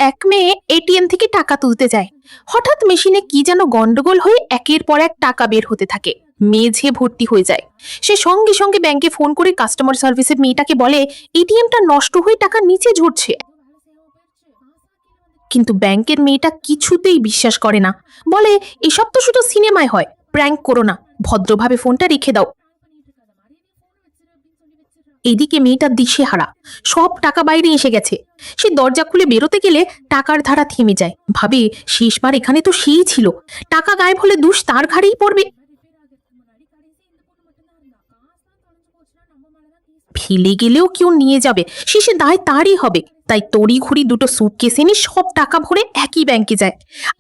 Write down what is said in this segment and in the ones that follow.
এক মেয়ে এটিএম থেকে টাকা তুলতে যায়। হঠাৎ মেশিনে কি যেন গন্ডগোল হয়ে একের পর এক টাকা বের হতে থাকে। মেঝে ভর্তি হয়ে যায়। সে সঙ্গে সঙ্গে ব্যাংকে ফোন করে কাস্টমার সার্ভিসের মেয়েটাকে বলে এটিএমটা নষ্ট হয়ে টাকা নিচে ঝরছে। কিন্তু ব্যাংকের মেয়েটা কিছুতেই বিশ্বাস করে না, বলে এসব তো শুধু সিনেমায় হয়, প্র্যাঙ্ক করো না, ভদ্রভাবে ফোনটা রেখে দাও। এদিকে মেয়েটা দিশেহারা, সব টাকা বাইরে এসে গেছে। সে দরজা খুলে বেরোতে গেলে টাকার ধারা থেমে যায়। ভাবে শেষবার এখানে তো সেই ছিল, টাকা গায়েব হলে দোষ তার ঘাড়েই পড়বে। ফেলে গেলেও কেউ নিয়ে যাবে, শেষে দায় তারই হবে। তাই তড়ি ঘড়ি দুটো সুটকেস এনে সব টাকা ভরে একই ব্যাংকে যায়।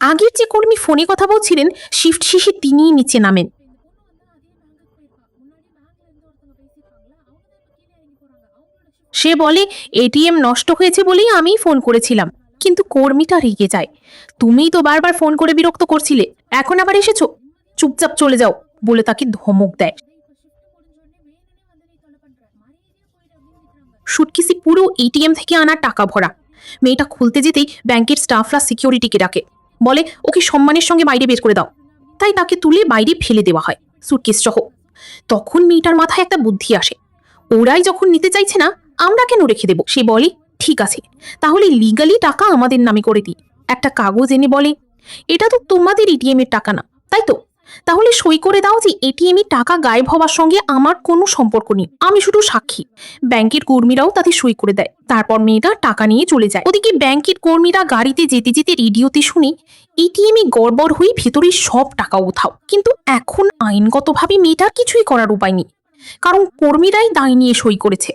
আগের যে কর্মী ফোনে কথা বলছিলেন, শিফট শেষে তিনিই নিচে নামেন। সে বলে এটিএম নষ্ট হয়েছে বলেই আমি ফোন করেছিলাম। কিন্তু কর্মীটা রেগে যায়, তুমিই তো বারবার ফোন করে বিরক্ত করছিলে, এখন আবার এসেছো, চুপচাপ চলে যাও বলে তাকে ধমক দেয়। সুটকেসে পুরো এটিএম থেকে আনা টাকা ভরা। মেয়েটা খুলতে যেতেই ব্যাংকের স্টাফরা সিকিউরিটিকে ডাকে, বলে ওকে সম্মানের সঙ্গে বাইরে বের করে দাও। তাই তাকে তুলে বাইরে ফেলে দেওয়া হয় সুটকেস সহ। তখন মেয়েটার মাথায় একটা বুদ্ধি আসে, ওরাই যখন নিতে চাইছে না, আমরা কেন রেখে দেব। সে বলে ঠিক আছে, তাহলে লিগালি টাকা আমাদের নামে করে দিই। একটা কাগজ এনে বলে এটা তো তোমাদের এটিএম এর টাকা না, তাই তো? তাহলে সই করে দাও যে এটিএম এর টাকা গায়েব হওয়ার সঙ্গে আমার কোনো সম্পর্ক নেই, আমি শুধু সাক্ষী। ব্যাংকের কর্মীরাও তাতে সই করে দেয়। তারপর মেয়েটা টাকা নিয়ে চলে যায়। ওদিকে ব্যাংকের কর্মীরা গাড়িতে যেতে যেতে রেডিওতে শুনে এটিএম এ গড়বড় হয়ে ভেতরে সব টাকা উঠাও। কিন্তু এখন আইনগতভাবে মেয়েটার কিছুই করার উপায় নেই, কারণ কর্মীরাই দায় নিয়ে সই করেছে।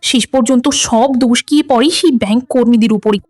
শেষ পর্যন্ত সব দোষ গিয়ে পড়ে সেই ব্যাংক কর্মীদের উপরই।